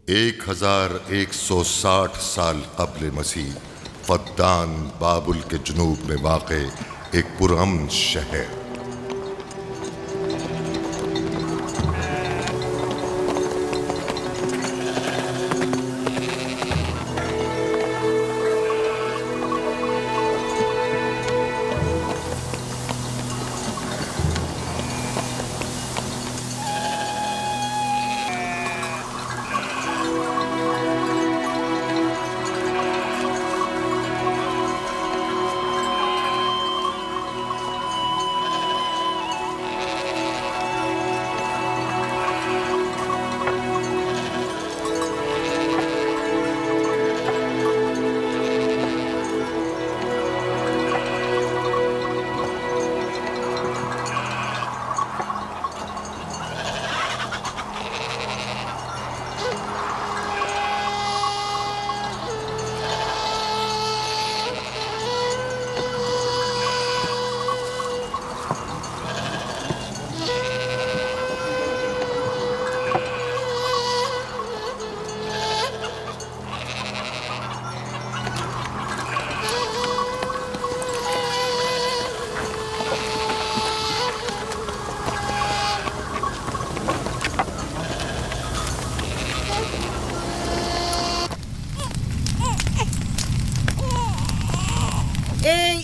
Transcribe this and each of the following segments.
1160 سال قبل مسیح فدان بابل کے جنوب میں واقع ایک پرامن شہر۔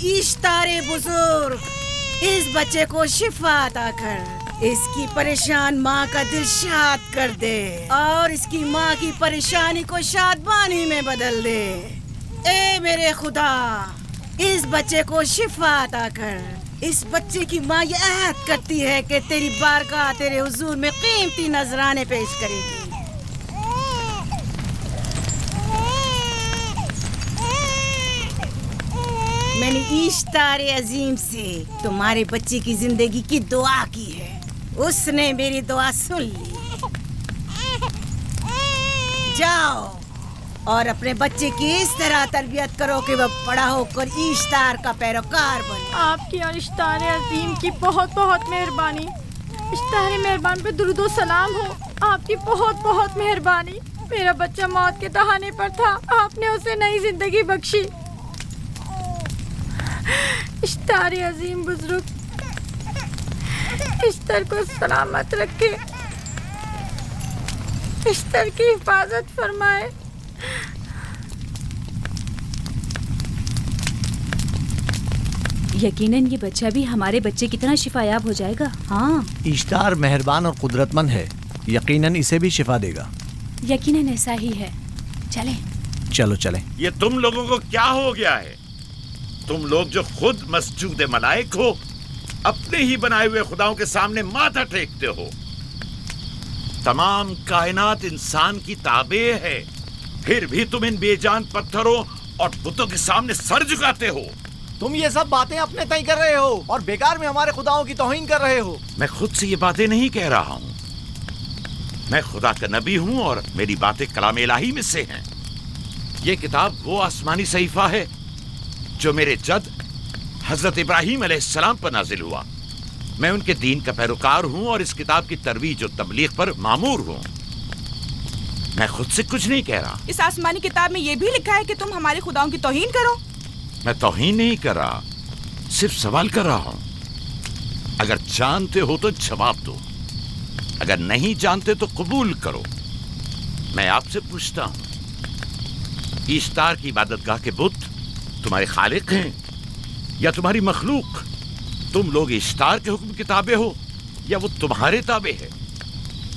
اشتار بزرگ، اس بچے کو شفا عطا کر، اس کی پریشان ماں کا دل شاد کر دے اور اس کی ماں کی پریشانی کو شادمانی میں بدل دے۔ اے میرے خدا، اس بچے کو شفا عطا کر۔ اس بچے کی ماں یہ عہد کرتی ہے کہ تیری بارگاہ تیرے حضور میں قیمتی نذرانے پیش کرے گی۔ میں نے اشتار عظیم سے تمہارے بچے کی زندگی کی دعا کی ہے، اس نے میری دعا سن لی۔ جاؤ اور اپنے بچے کی اس طرح تربیت کرو کہ وہ بڑا ہو کر اشتار کا پیروکار بنے۔ آپ کی اور اشتار عظیم کی بہت بہت مہربانی۔ اشتار مہربان پہ درود و سلام ہو، آپ کی بہت بہت مہربانی۔ میرا بچہ موت کے دہانے پر تھا، آپ نے اسے نئی زندگی بخشی۔ اشتار عظیم بزرگ اشتر کو سلامت رکھے، اشتر کی حفاظت فرمائے۔ یقیناً یہ بچہ بھی ہمارے بچے کی طرح شفا یاب ہو جائے گا۔ ہاں، اشتار مہربان اور قدرت مند ہے، یقیناً اسے بھی شفا دے گا۔ یقیناً ایسا ہی ہے۔ چلیں چلو چلیں۔ یہ تم لوگوں کو کیا ہو گیا ہے؟ تم لوگ جو خود مسجود ملائک ہو، اپنے ہی بنائے ہوئے خداؤں کے سامنے ماتھا ٹیکتے ہو۔ تمام کائنات انسان کی تابع ہے، پھر بھی تم ان بے جان پتھروں اور بتوں کے سامنے سر جھکاتے ہو۔ تم یہ سب باتیں اپنے تئیں کر رہے ہو اور بیکار میں ہمارے خداؤں کی توہین کر رہے ہو۔ میں خود سے یہ باتیں نہیں کہہ رہا ہوں، میں خدا کا نبی ہوں اور میری باتیں کلام الہی میں سے ہیں۔ یہ کتاب وہ آسمانی صحیفہ ہے جو میرے جد حضرت ابراہیم علیہ السلام پر نازل ہوا۔ میں ان کے دین کا پیروکار ہوں اور اس کتاب کی ترویج و تبلیغ پر مامور ہوں۔ میں خود سے کچھ نہیں کہہ رہا۔ اس آسمانی کتاب میں یہ بھی لکھا ہے کہ تم ہمارے خداؤں کی توہین کرو۔ میں توہین نہیں کر رہا، صرف سوال کر رہا ہوں۔ اگر جانتے ہو تو جواب دو، اگر نہیں جانتے تو قبول کرو۔ میں آپ سے پوچھتا ہوں، اشتار کی عبادت گاہ کے بت تمہارے خالق ہیں یا تمہاری مخلوق؟ تم لوگ اشتار کے حکم کے تابع ہو یا وہ تمہارے تابع ہے؟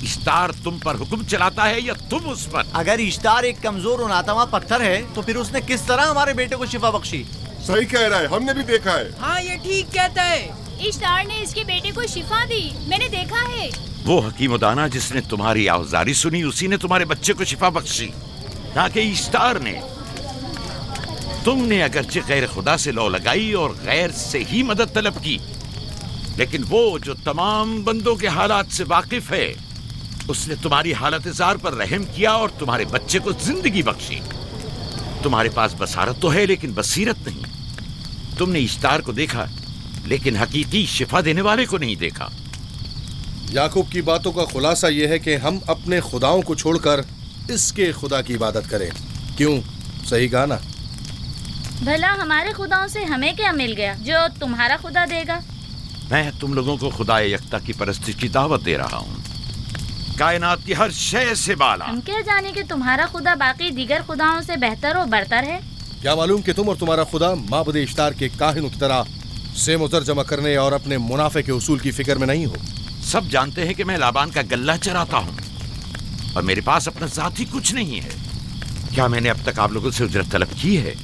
اشتار تم پر حکم چلاتا ہے یا تم اس پر؟ اگر اشتار ایک کمزور اور ناتواں پتھر ہے تو پھر اس نے کس طرح ہمارے بیٹے کو شفا بخشی؟ صحیح کہہ رہا ہے، ہم نے بھی دیکھا ہے۔ ہاں، یہ ٹھیک کہتا ہے۔ اشتار نے اس کے بیٹے کو شفا دی، میں نے دیکھا ہے۔ وہ حکیم و دانا جس نے تمہاری آوازاری سنی، اسی نے تمہارے بچے کو شفا بخشی، نہ کہ اشتار نے۔ تم نے اگرچہ غیر خدا سے لو لگائی اور غیر سے ہی مدد طلب کی، لیکن وہ جو تمام بندوں کے حالات سے واقف ہے، اس نے تمہاری حالت زار پر رحم کیا اور تمہارے بچے کو زندگی بخشی۔ تمہارے پاس بصارت تو ہے لیکن بصیرت نہیں۔ تم نے اشتار کو دیکھا لیکن حقیقی شفا دینے والے کو نہیں دیکھا۔ یعقوب کی باتوں کا خلاصہ یہ ہے کہ ہم اپنے خداؤں کو چھوڑ کر اس کے خدا کی عبادت کریں. کیوں؟ صحیح کہا نا؟ بھلا ہمارے خداؤں سے ہمیں کیا مل گیا جو تمہارا خدا دے گا؟ میں تم لوگوں کو خدا یکتا کی پرستش کی دعوت دے رہا ہوں، کائنات کی ہر شے سے بالا. ہم کیا جانے کہ تمہارا خدا باقی دیگر خداؤں سے بہتر و برتر ہے؟ کیا معلوم کہ تم اور تمہارا خدا معبد اشتار کے کاہنوں کی طرح سیم و زر جمع کرنے اور اپنے منافع کے اصول کی فکر میں نہیں ہو. سب جانتے ہیں کہ میں لابان کا غلہ چراتا ہوں اور میرے پاس اپنا ذاتی کچھ نہیں ہے. کیا میں نے اب تک آپ لوگوں سے اجرت طلب کی ہے؟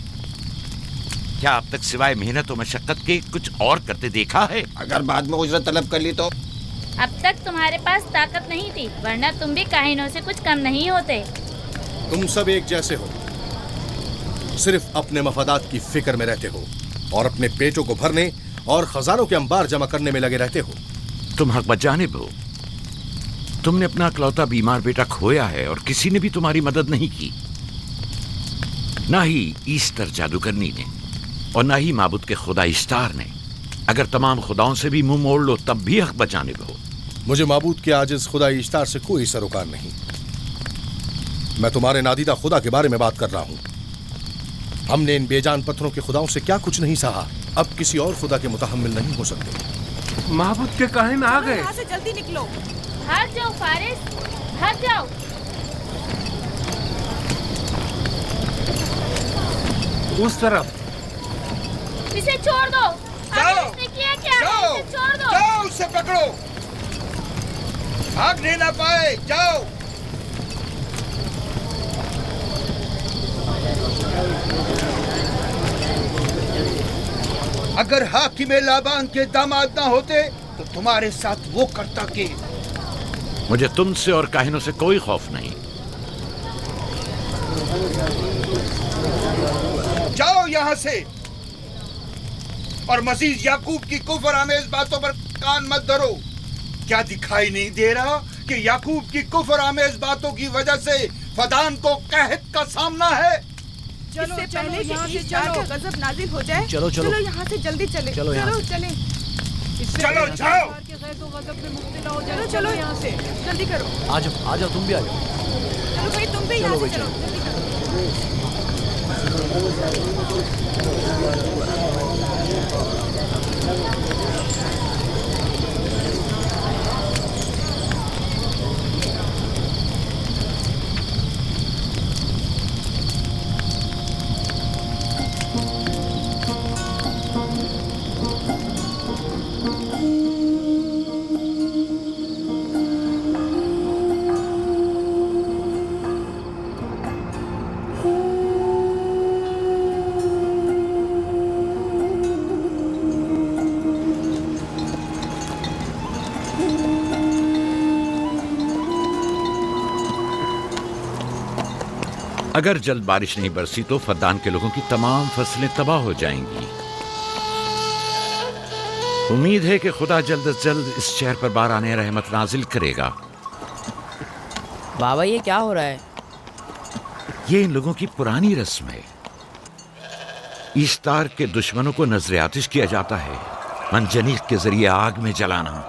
کیا اب تک سوائے محنت و مشقت کے کچھ اور کرتے دیکھا ہے؟ اگر بعد میں اجرت طلب کر لی تو؟ اب تک تمہارے پاس طاقت نہیں تھی، ورنہ تم بھی کاہنوں سے کچھ کم نہیں ہوتے. تم سب ایک جیسے ہو، صرف اپنے مفادات کی فکر میں رہتے ہو اور اپنے پیٹوں کو بھرنے اور خزانوں کے انبار جمع کرنے میں لگے رہتے ہو. تم حق بجانب ہو. تم نے اپنا اکلوتا بیمار بیٹا کھویا ہے اور کسی نے بھی تمہاری مدد نہیں کی، نہ ہی ایسٹر جادوگرنی نے اور نہ ہی معبود کے خدا اشتار نے. اگر تمام خداؤں سے بھی منہ موڑ لو تب بھی حق بجانب ہو. مجھے معبود کے عاجز خدا اشتار سے کوئی سروکار نہیں. میں تمہارے نادیدہ خدا کے بارے میں بات کر رہا ہوں. ہم نے ان بے جان پتھروں کے خداؤں سے کیا کچھ نہیں سہا، اب کسی اور خدا کے متحمل نہیں ہو سکتے. معبود کے کاہن آ گئے. یہاں سے جلدی نکلو. ہٹ جاؤ فارس، ہٹ جاؤ. اس طرف اسے چھوڑ دو. جاؤ. اس نے کیا کیا؟ جاؤ. اسے چھوڑ دو. جاؤ، اسے پکڑو، بھاگنے نہ پائے. جاؤ. اگر حاکم لابان کے داماد نہ ہوتے تو تمہارے ساتھ وہ کرتا کہ. مجھے تم سے اور کاہنوں سے کوئی خوف نہیں. جاؤ یہاں سے، اور مزید یعقوب کی کفر آمیز باتوں پر کان مت دھرو. کیا دکھائی نہیں دے رہا کہ یعقوب کی کفر آمیز باتوں کی وجہ سے فدان کو قحط کا سامنا ہے؟ چلو پہلے یہاں سے چلو، غضب نازل ہو جائے. چلو چلو یہاں سے جلدی چلے. چلو یہاں سے. چلیں. چلو جاؤ. چلو چلو یہاں سے جلدی کرو. آ جاؤ تم بھی آ جاؤ. چلو بھائی تم بھی یہاں سے چلو جلدی کرو. اگر جلد بارش نہیں برسی تو فدان کے لوگوں کی تمام فصلیں تباہ ہو جائیں گی. امید ہے کہ خدا جلد از جلد اس شہر پر باران رحمت نازل کرے گا. بابا یہ کیا ہو رہا ہے؟ یہ ان لوگوں کی پرانی رسم ہے. ایسٹار کے دشمنوں کو نذر آتش کیا جاتا ہے، منجنیق کے ذریعے آگ میں جلانا.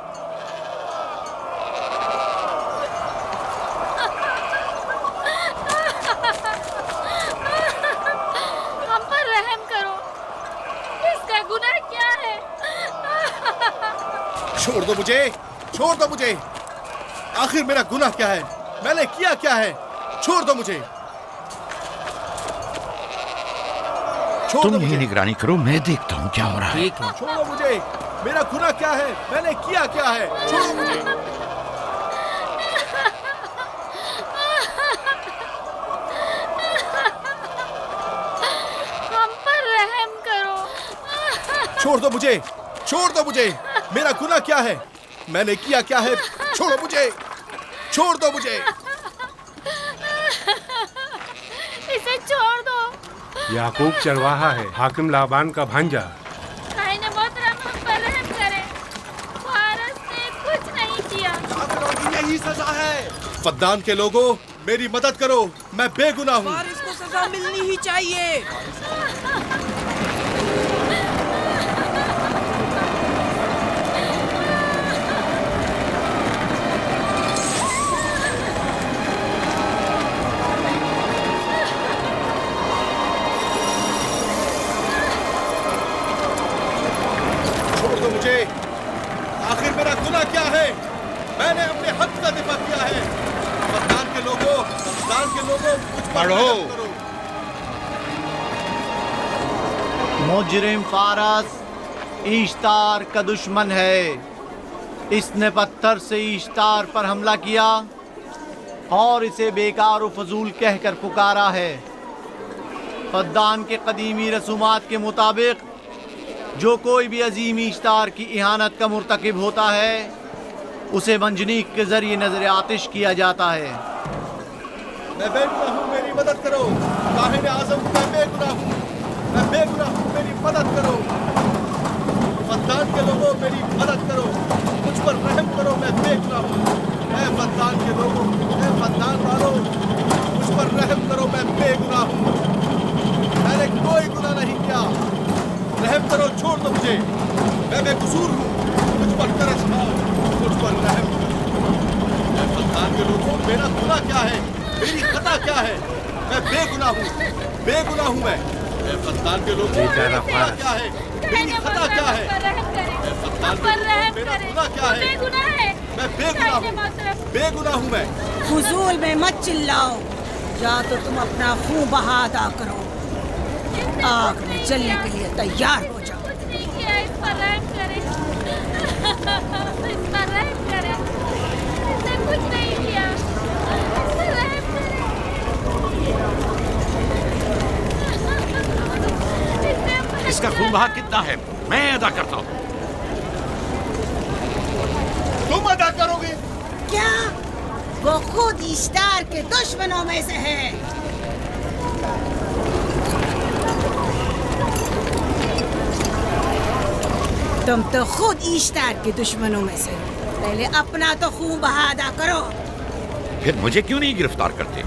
چھوڑ دو مجھے، چھوڑ دو مجھے. آخر میرا گناہ کیا ہے؟ میں نے کیا کیا ہے؟ چھوڑ دو مجھے. تم ہی نگرانی کرو، میں دیکھتا ہوں کیا ہو رہا ہے. ٹھیک ہے. چھوڑو مجھے. میرا گناہ کیا ہے؟ میں نے کیا کیا ہے؟ چھوڑو مجھے. ہم پر رحم کرو. چھوڑ دو مجھے، چھوڑ دو مجھے. میرا گناہ کیا ہے؟ میں نے کیا کیا ہے؟ چھوڑو مجھے، چھوڑ دو مجھے. اسے چھوڑ دو. یعقوب چرواہا ہے، حاکم لابان کا بھانجا. نائن محترم ہم پر رحم کرے. فارس نے کچھ نہیں کیا. یہی سزا ہے. فدان کے لوگوں میری مدد کرو، میں بے گناہ ہوں. فارس کو سزا ملنی ہی چاہیے. लोगों मुझ पर पढ़ो। रहम करो। मुजरिम फारस ईश्तार का दुश्मन है। इसने पत्थर से ईश्तार पर हमला किया और इसे बेकार व फजूल कहकर पुकारा है। फद्दान के कदीमी रसूमात के मुताबिक जो कोई भी अजीम ईश्तार की इहानत का मुर्तकिब होता है उसे मंजनीक के जरिए नजर आतिश किया जाता है। मैं बेगुनाह हूँ, मेरी मदद करो। काहिन आज़म, मैं बेगुनाह हूँ, मैं बेगुनाह हूँ, मेरी मदद करो। फद्दान के लोगों, मेरी मदद करो, मुझ पर रहम करो, मैं बेगुनाह हूँ। ऐ फद्दान के लोगों, ऐ फद्दान वालों, मुझ पर रहम करो, मैं बेगुनाह हूँ। मैंने कोई गुनाह नहीं किया, रहम करो, छोड़ दो मुझे, मैं बेकसूर हूँ, मुझ पर तरस खाओ, मुझ पर रहम करो। ऐ फद्दान के लोगों, मेरा गुनाह क्या है, मेरी खता क्या है? मैं बेगुनाह हूँ, बेगुनाह हूँ मैं। ऐ फद्दान के लोगों, मेरा गुनाह क्या है, मेरी खता क्या है? ऐ फद्दान के लोगों, मेरा गुनाह क्या है? मैं बेगुनाह हूँ, बेगुनाह हूँ मैं। फजूल में मत चिल्लाओ, या तो तुम अपना खून बहा अदा करो, आग में जलने के लिए तैयार हो जाओ। कुछ नहीं किया, इस पर रहम करें। इस पर रहम करें। इसने कुछ नहीं किया, इस पर रहम करें। इसका खून बहा कितना है मैं अदा करता हूँ। तुम अदा करोगे? क्या वो खुद इश्तार के दुश्मनों में से है? तुम तो खुद इश्तार के दुश्मनों में से हो। पहले अपना तो खून बहा अदा करो। फिर मुझे क्यों नहीं गिरफ्तार करते?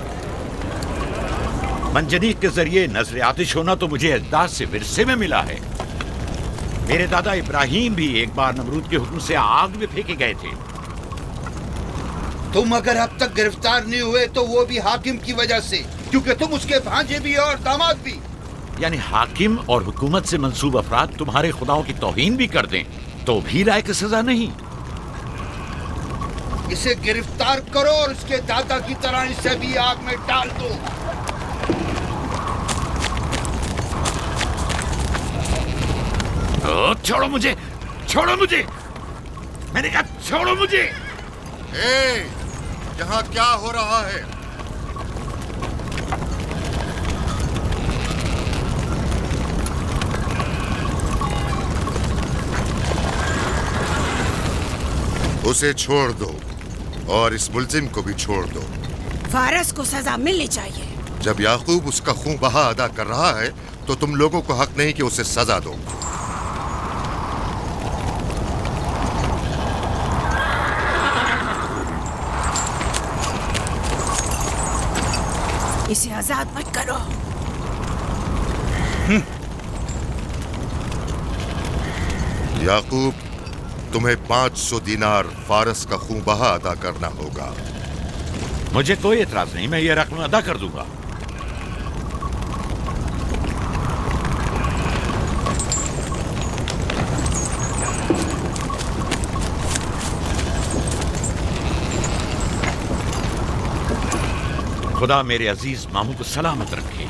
मंजनीक के जरिए नजर आतिश होना तो मुझे अजदाद से विरसे में मिला है। मेरे दादा इब्राहिम भी एक बार नमरूद के हुक्म से आग में फेंके गए थे। तुम अगर अब तक गिरफ्तार नहीं हुए तो वो भी हाकिम की वजह से, क्योंकि तुम उसके भांजे भी और दामाद भी। यानी हाकिम और हुकूमत से मंसूब अफराद तुम्हारे खुदाओं की तौहीन भी कर दें तो भी लायक सजा नहीं। इसे गिरफ्तार करो और उसके दादा की तरह इसे भी आग में डाल दो। छोड़ो मुझे, छोड़ो मुझे, मैंने कहा छोड़ो मुझे। यहाँ क्या हो रहा है? उसे छोड़ दो और इस मुल्जिम को भी छोड़ दो। फारस को सजा मिलनी चाहिए। जब याकूब उसका खून बहा अदा कर रहा है तो तुम लोगों को हक नहीं कि उसे सजा दो। इसे आजाद मत करो। याकूब, तुम्हें 500 दीनार फारस का खून बहा अदा करना होगा। मुझे कोई एतराज नहीं, मैं ये रकम अदा कर दूंगा। खुदा मेरे अजीज मामू को सलामत रखे।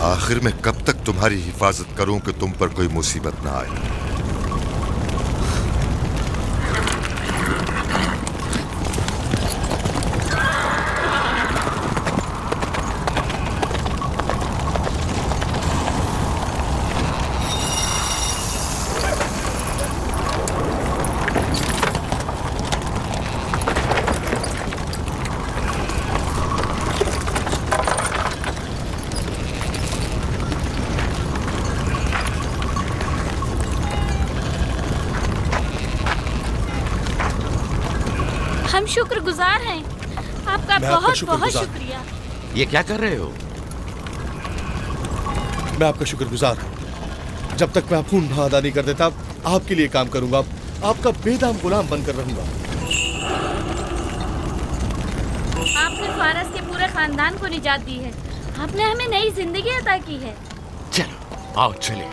आखिर में कब तक तुम्हारी हिफाजत करूं कि तुम पर कोई मुसीबत ना आए? हम शुक्रगुजार हैं आपका, बहुत बहुत शुक्रिया। ये क्या कर रहे हो? मैं आपका शुक्रगुजार हूँ। जब तक मैं खून बहा अदा नहीं कर देता आपके लिए काम करूंगा, आपका बेदाम गुलाम बनकर रहूंगा। आपने फारस के पूरे खानदान को निजात दी है, आपने हमें नई जिंदगी अता की है। चलो आओ चले।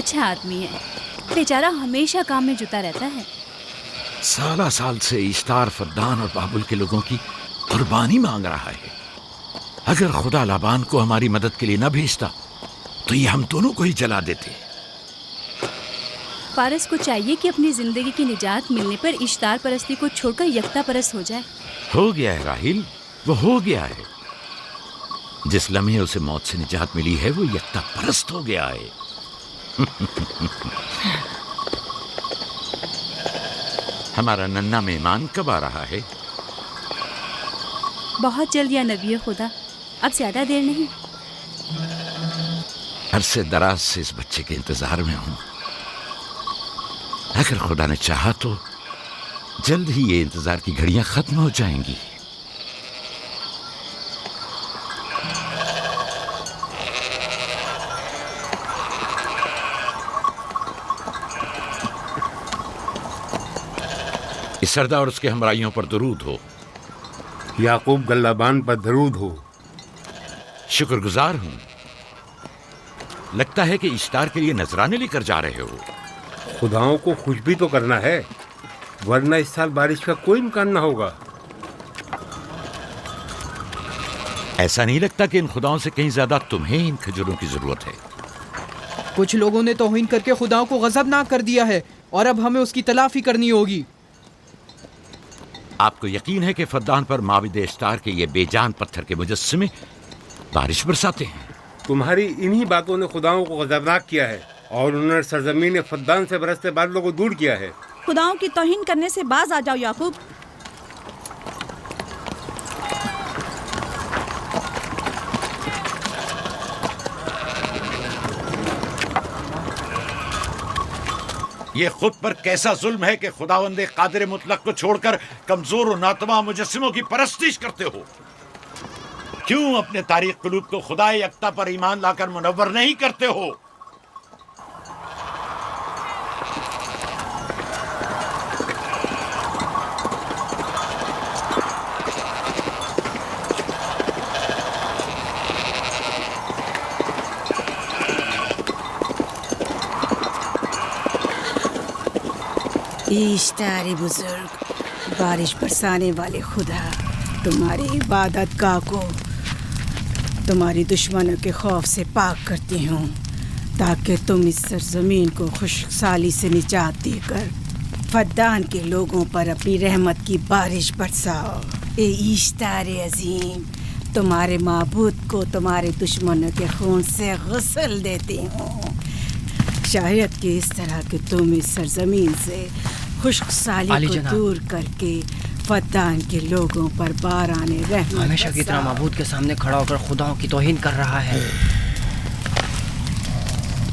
اچھا آدمی ہے، بیچارہ ہمیشہ کام میں جتا رہتا ہے۔ سالہ سال سے اشتار فدان اور بابل کے لوگوں کی قربانی مانگ رہا ہے۔ اگر خدا لابان کو ہماری مدد کے لیے نہ بھیجتا تو یہ ہم دونوں کو ہی جلا دیتے۔ فارس کو چاہیے کہ اپنی زندگی کی نجات ملنے پر اشتار پرستی کو چھوڑ کر یکتا پرست ہو جائے۔ ہو گیا ہے راہیل، وہ ہو گیا ہے۔ جس لمحے اسے موت سے نجات ملی ہے وہ یکتا پرست ہو گیا ہے۔ ہمارا ننھا مہمان کب آ رہا ہے؟ بہت جلد یا نبی خدا، اب زیادہ دیر نہیں۔ عرصے دراز سے اس بچے کے انتظار میں ہوں۔ اگر خدا نے چاہا تو جلد ہی یہ انتظار کی گھڑیاں ختم ہو جائیں گی۔ اس سردار اور اس کے ہمراہیوں پر درود ہو۔ یعقوب گلابان پر درود ہو۔ شکر گزار ہوں۔ لگتا ہے کہ اشتار کے لیے نذرانے لے کر جا رہے ہو۔ خداؤں کو خوش بھی تو کرنا ہے، ورنہ اس سال بارش کا کوئی امکان نہ ہوگا۔ ایسا نہیں لگتا کہ ان خداؤں سے کہیں زیادہ تمہیں ان کھجوروں کی ضرورت ہے؟ کچھ لوگوں نے توہین کر کے خداؤں کو غضبناک کر دیا ہے اور اب ہمیں اس کی تلافی کرنی ہوگی۔ آپ کو یقین ہے کہ فدان پر معبد اشتار کے یہ بے جان پتھر کے مجسمے بارش برساتے ہیں؟ تمہاری انہی باتوں نے خداؤں کو غضبناک کیا ہے اور انہوں نے سرزمین فدان سے برستے بادلوں کو دور کیا ہے۔ خداؤں کی توہین کرنے سے باز آ جاؤ یعقوب۔ یہ خود پر کیسا ظلم ہے کہ خداوند قادر مطلق کو چھوڑ کر کمزور و ناتواں مجسموں کی پرستش کرتے ہو؟ کیوں اپنے تاریخ قلوب کو خدا یکتا پر ایمان لا کر منور نہیں کرتے ہو؟ اشتار بزرگ، بارش برسانے والے خدا، تمہاری عبادت گاہ کو تمہاری دشمنوں کے خوف سے پاک کرتی ہوں تاکہ تم اس سرزمین کو خشک سالی سے نجات دے کر فدان کے لوگوں پر اپنی رحمت کی بارش برساؤ۔ اے اشتار عظیم، تمہارے معبود کو تمہارے دشمنوں کے خون سے غسل دیتی ہوں، شاید کہ اس طرح کہ تم اس سرزمین سے خشک سالی کو دور کر کے فدان کے لوگوں پر باران رحمت ہمیشہ کی طرح معبود کے سامنے کھڑا ہو کر خداؤں کی توہین کر رہا ہے۔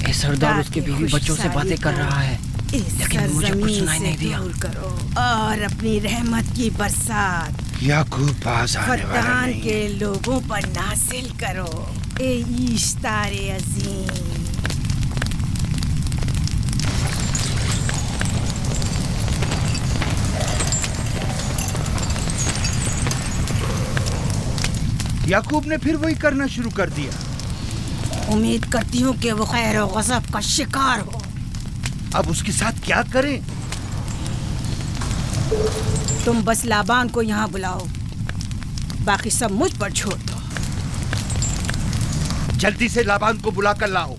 اے سردار اس کے بیوی بچوں سے باتیں کر رہا ہے لیکن مجھے کچھ سنائی نہیں دیا۔ کرو اور اپنی رحمت کی برسات یعقوب پاس آنے والا فدان نہیں۔ کے لوگوں پر نازل کرو۔ اے اشتار عظیم، یعقوب نے پھر وہی کرنا شروع کر دیا۔ امید کرتی ہوں کہ وہ خیر و غضب کا شکار ہو۔ اب اس کے ساتھ کیا کریں؟ تم بس لابان کو یہاں بلاؤ، باقی سب مجھ پر چھوڑ دو۔ جلدی سے لابان کو بلا کر لاؤ۔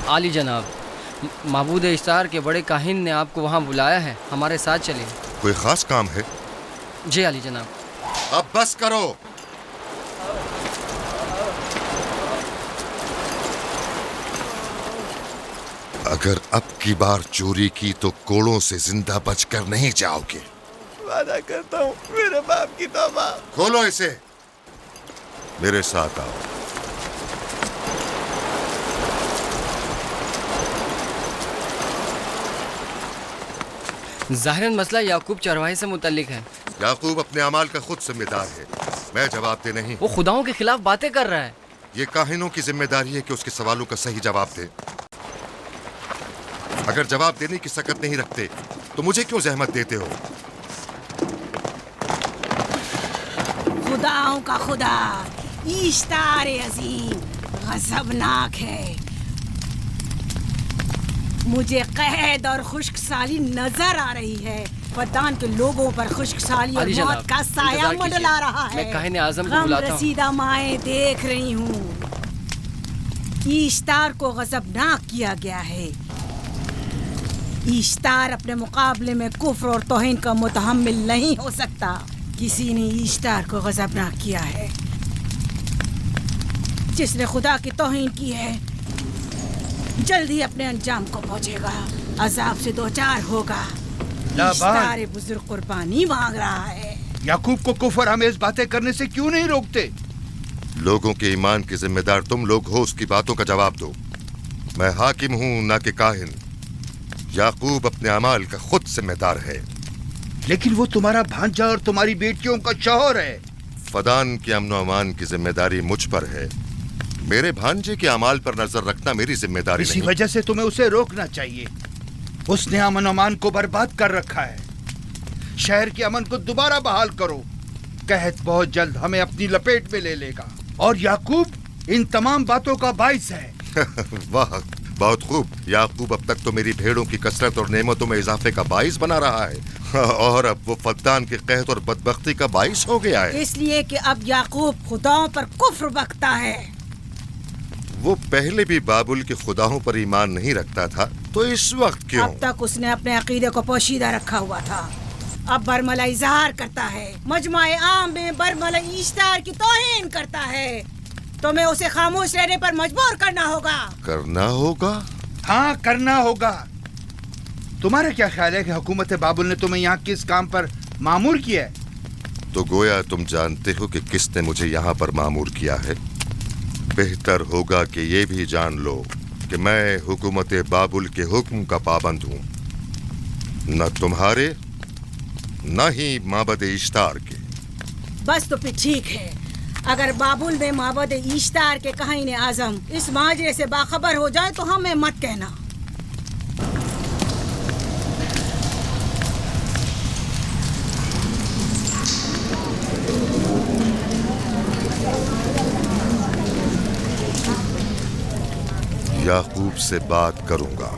عالی جناب، معبود اشتار کے بڑے کاہن نے آپ کو وہاں بلایا ہے، ہمارے ساتھ چلیں۔ کوئی خاص کام ہے؟ جی عالی جناب۔ اب بس کرو۔ اگر اب کی بار چوری کی تو کوڑوں سے زندہ بچ کر نہیں جاؤ گے۔ وعدہ کرتا ہوں، میرے باپ کی توبہ۔ کھولو اسے۔ मेरे साथ आओ। ज़ाहिरन मसला याकूब चरवाहे से मुतल्लिक है। याकूब अपने अमाल का खुद जिम्मेदार है, मैं जवाब दे नहीं। वो खुदाओं के खिलाफ बातें कर रहा है। ये काहिनों की जिम्मेदारी है कि उसके सवालों का सही जवाब दे। अगर जवाब देने की सकत नहीं रखते तो मुझे क्यों जहमत देते हो? खुदाओं का खुदा ईश्तार अजीम गजबनाक है। मुझे कैद और खुश्क साली नजर आ रही है। फद्दान के लोगों पर खुश्क साली और मौत का साया मंडला रहा है। मैं काहिन आज़म को बुलाता हूं। रसीदा माएँ देख रही हूँ। ईश्तार को गजबनाक किया गया है। ईश्तार अपने मुकाबले में कुफ्र और तौहीन का मुतहम्मिल नहीं हो सकता। किसी ने ईश्तार को गजबनाक किया है। जिसने खुदा की तौहीन की है जल्द ही अपने अंजाम को पहुंचेगा, अजाब से दो चार होगा। ईश्तार बुजुर्ग कुर्बानी मांग रहा है। याकूब को कुफर हमें बातें करने से क्यों नहीं रोकते? लोगों के ईमान के जिम्मेदार तुम लोग हो, उसकी बातों का जवाब दो। मैं हाकिम हूँ ना कि काहिन। याकूब अपने अमाल का खुद जिम्मेदार है। लेकिन वो तुम्हारा भांजा और तुम्हारी बेटियों का शौहर है। फदान के अमन अमान की जिम्मेदारी मुझ पर है। मेरे भांजे के अमाल पर नजर रखना मेरी जिम्मेदारी नहीं। इसी वजह से तुम्हें उसे रोकना चाहिए। उसने अमन अमान को बर्बाद कर रखा है। शहर के अमन को दोबारा बहाल करो। कहत बहुत जल्द हमें अपनी लपेट में ले लेगा और याकूब इन तमाम बातों का बाइस है। वाह, बहुत खूब। याकूब अब तक तो मेरी भेड़ों की कसरत और नेमतों में इजाफे का बाइस बना रहा है और अब वो फद्दान के कहत और बदबख्ती का बाइस हो गया है। इसलिए कि अब याकूब खुदाओं पर कुफ्र बकता है। वो पहले भी बाबुल के खुदाओं पर ईमान नहीं रखता था, तो इस वक्त क्यों? अब तक उसने अपने अकीदे को पोशीदा रखा हुआ था। अब बरमला इजहार करता है, मजमाए आम में बरमला ईश्तार की तौहीन करता है। तुम्हें उसे खामोश रहने पर मजबूर करना होगा। करना होगा? हाँ, करना होगा। तुम्हारा क्या ख्याल है कि हुकूमत बाबुल ने तुम्हें यहाँ किस काम पर मामूर किया है? तो गोया तुम जानते हो कि किसने मुझे यहाँ पर मामूर किया है। बेहतर होगा कि ये भी जान लो कि मैं हुकूमत बाबुल के हुक्म का पाबंद हूँ, न तुम्हारे न ही माबद इश्तार के। बस तो फिर ठीक है। अगर बाबुल में माबद इश्तार के काहिन आजम इस माजरे से बाखबर हो जाए तो हमें मत कहना। याकूब से बात करूंगा।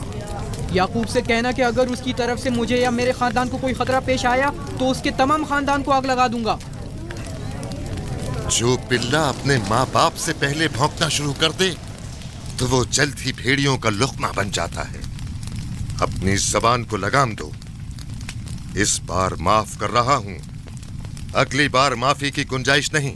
याकूब से कहना कि अगर उसकी तरफ से मुझे या मेरे खानदान को कोई खतरा पेश आया तो उसके तमाम खानदान को आग लगा दूंगा। जो पिल्ला अपने माँ बाप से पहले भौंकना शुरू कर दे तो वो जल्द ही भेड़ियों का लुक़मा बन जाता है। अपनी जबान को लगाम दो। इस बार माफ कर रहा हूं, अगली बार माफी की गुंजाइश नहीं।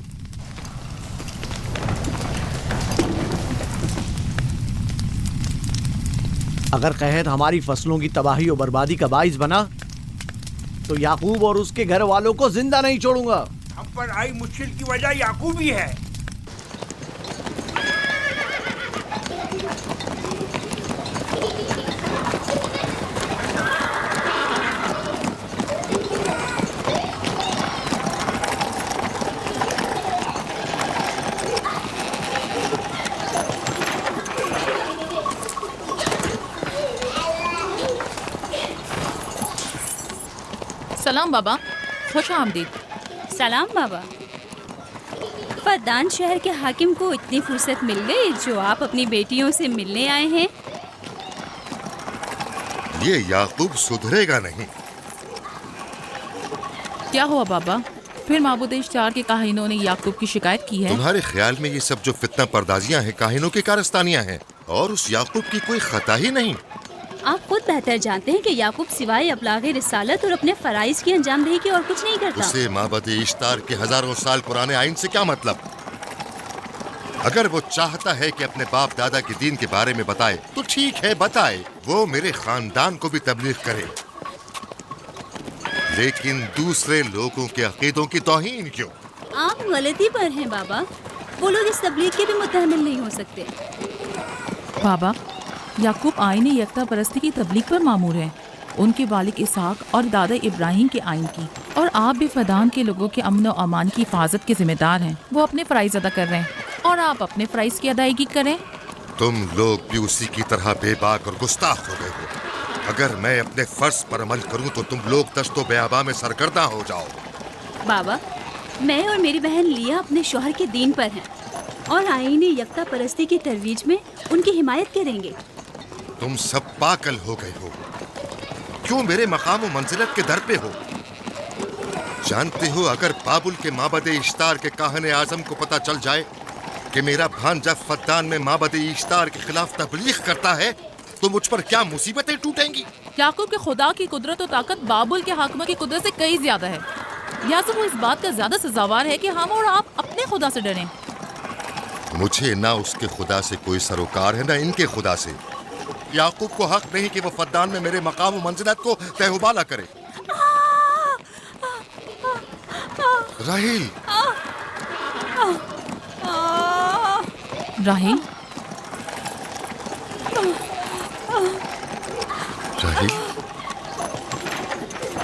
अगर कहत हमारी फसलों की तबाही और बर्बादी का बाइस बना तो याकूब और उसके घर वालों को जिंदा नहीं छोड़ूंगा। हम पर आई मुश्किल की वजह याकूब ही है। सलाम बाबा, खुश आमदीद। सलाम बाबा। फद्दान शहर के हाकिम को इतनी फुर्सत मिल गई जो आप अपनी बेटियों से मिलने आए हैं। ये याकूब सुधरेगा नहीं। क्या हुआ बाबा? फिर माबूद इश्तार के काहिनों ने याकूब की शिकायत की है? तुम्हारे ख्याल में ये सब जो फितना पर्दाजियां हैं काहिनों की कारस्तानियां हैं और उस याकूब की कोई खता ही नहीं। आप खुद बेहतर जानते हैं कि याकूब सिवाय अबलागे रिसालत और अपने फराइज की अंजामदही के और कुछ नहीं करता। उसे माबद इश्तार के हजारों साल पुराने आइन से क्या मतलब? अगर वो चाहता है कि अपने बाप दादा के दीन के बारे में बताए तो ठीक है, बताए। वो मेरे खानदान को भी तबलीग करे, लेकिन दूसरे लोगों के अकीदों की तौहीन क्यों? आप गलती पर हैं बाबा। वो लोग इस तबलीग के भी मुतहम्मिल नहीं हो सकते। बाबा, याकूब आईन यकता परस्ती की तबलीग पर मामूर हैं, उनके वालिद इसहाक और दादा इब्राहिम के आइन की, और आप भी फदान के लोगों के अमन और अमान की हिफाजत के जिम्मेदार हैं। वो अपने फ़राइज़ अदा कर रहे हैं और आप अपने फ़राइज़ की अदायगी करें। तुम लोग भी उसी की तरह बेबाक और गुस्ताख हो गए हो। अगर मैं अपने फर्ज पर अमल करूं तो तुम लोग दश्तो बेआबा में सरगर्दा हो जाओ। बाबा, मैं और मेरी बहन लिया अपने शौहर के दीन पर हैं और आईन यकता परस्ती की तरवीज में उनकी हिमायत करेंगे। तुम सब पागल हो गए हो। क्यों मेरे मकाम और मंजिलत के दर पे हो? जानते हो, अगर बाबुल के माबद इश्तार के काहने आजम को पता चल जाए कि मेरा भांजा फद्दान में माबद इश्तार के खिलाफ तबलीग करता है तो मुझ पर क्या मुसीबतें टूटेंगी। याकूब के खुदा की कुदरत और ताकत बाबुल के हाकिमों की कुदरत से कई ज्यादा है। या तो वो इस बात का ज्यादा सजावार है कि हम और आप अपने खुदा से डरें। मुझे ना उसके खुदा से कोई सरोकार है ना इनके खुदा से। याकूब को हक नहीं कि वो फद्दान में मेरे मकाम और मंजिलत को तहबाला करे। राहिल, राहिल, राहिल,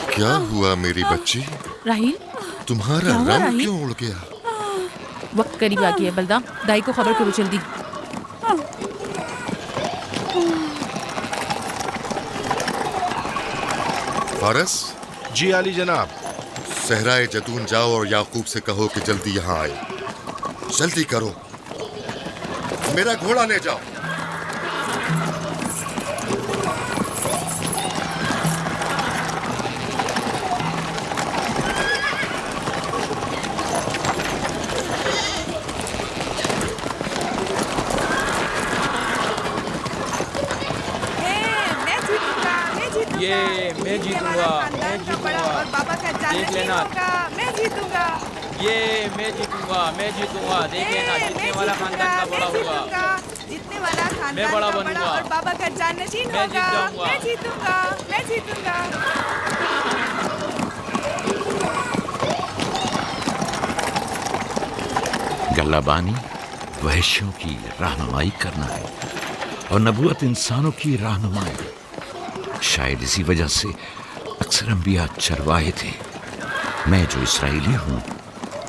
क्या हुआ मेरी बच्ची? राहिल, तुम्हारा रंग क्यों उड़ गया? वक्त करीब आ गया। बलदा, दाई को खबर करो जल्दी। फारस? जी आली जनाब। सहराए जतून जाओ और याकूब से कहो कि जल्दी यहाँ आए। जल्दी करो, मेरा घोड़ा ले जाओ। ये मैं जीतूंगा, मैं जीतूंगा, देख लेना। मैं जीतूंगा, ये मैं जीतूंगा, मैं जीतूंगा, देख लेना। जीतने वाला खानदान का बड़ा होगा, जीतने वाला खानदान मैं बड़ा बनूंगा और बाबा का जानशीन होगा। मैं जीतूंगा, मैं जीतूंगा। गल्लाबानी वहशियों की रहनुमाई करना है और नबूवत इंसानों की रहनुमाई। शायद इसी वजह से अक्सर अंबिया चरवाहे थे। मैं जो इसराइली हूँ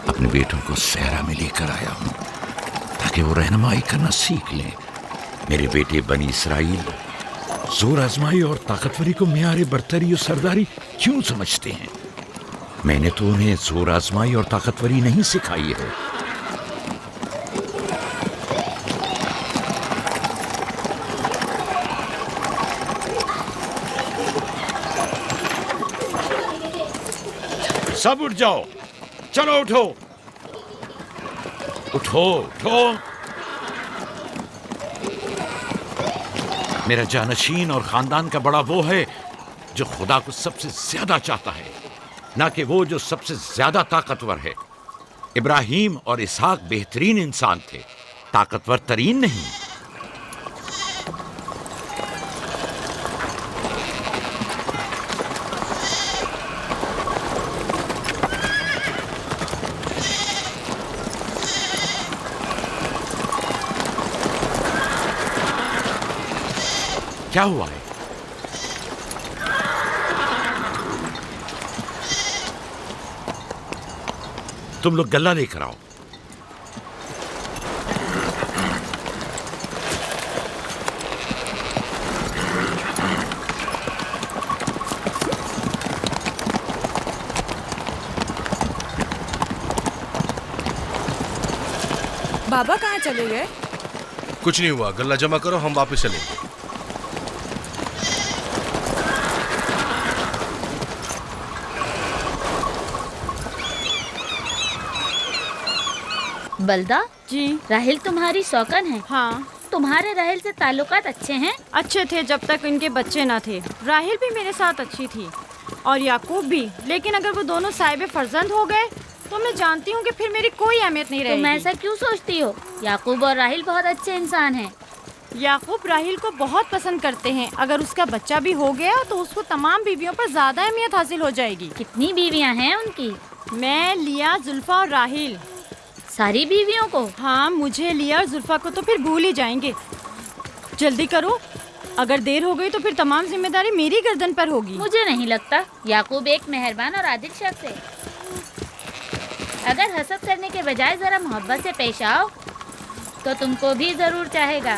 अपने बेटों को सहरा में लेकर आया हूँ ताकि वो रहनुमाई करना सीख लें। मेरे बेटे बनी इसराइल जोर आजमाई और ताकतवरी को मेयारे बरतरी और सरदारी क्यों समझते हैं? मैंने तो उन्हें जोर आजमाई और ताकतवरी नहीं सिखाई है। सब उठ जाओ, चलो उठो, उठो, उठो। मेरा जानशीन और खानदान का बड़ा वो है जो खुदा को सबसे ज्यादा चाहता है, ना कि वो जो सबसे ज्यादा ताकतवर है। इब्राहिम और इसहाक बेहतरीन इंसान थे, ताकतवर तरीन नहीं। क्या हुआ है? तुम लोग गल्ला लेकर आओ। बाबा कहाँ चले गए? कुछ नहीं हुआ, गल्ला जमा करो, हम वापस चलेंगे। बलदा जी, राहिल तुम्हारी सौकन है। हाँ, तुम्हारे राहिल से ताल्लुकात अच्छे हैं? अच्छे थे जब तक इनके बच्चे ना थे। राहिल भी मेरे साथ अच्छी थी और याकूब भी, लेकिन अगर वो दोनों साहिब फर्जंद हो गए तो मैं जानती हूँ कि फिर मेरी कोई अहमियत नहीं रहेगी। तुम ऐसा क्यों सोचती हो? याकूब और राहिल बहुत अच्छे इंसान हैं। याकूब राहिल को बहुत पसंद करते हैं। अगर उसका बच्चा भी हो गया तो उसको तमाम बीवियों पर ज्यादा अहमियत हासिल हो जाएगी। कितनी बीवियाँ हैं उनकी? मैं, लिया, जुल्फा और राहिल। सारी बीवियों को? हाँ, मुझे, लिया और जुल्फा को तो फिर भूल ही जाएंगे। जल्दी करो, अगर देर हो गई तो फिर तमाम जिम्मेदारी मेरी गर्दन पर होगी। मुझे नहीं लगता। याकूब एक मेहरबान और आदिल शख्स है। अगर हसद करने के बजाय जरा मोहब्बत से पेश आओ तो तुमको भी जरूर चाहेगा।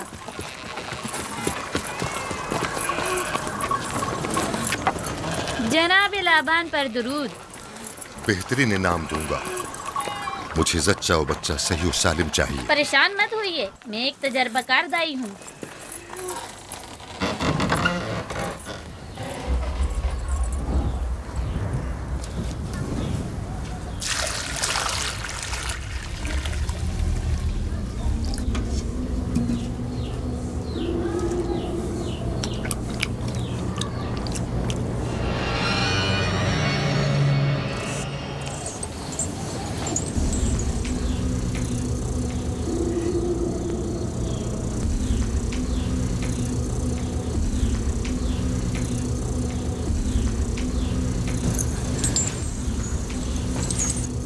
जनाब लाबान पर दुरूद। बेहतरीन इनाम दूंगा। मुझे जच्चा और बच्चा सही और सालिम चाहिए। परेशान मत होइए, मैं एक तजर्बाकार दाई हूँ।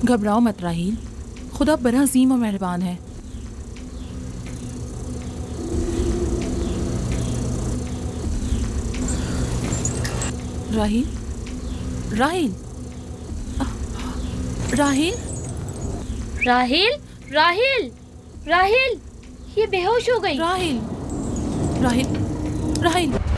घबराओ मत राहील, खुदा बड़ा अजीम और मेहरबान है। राहील, राहील, राहील, राहिल, राहिल, राहिल, ये बेहोश हो गई। राहील, राहील, राहील।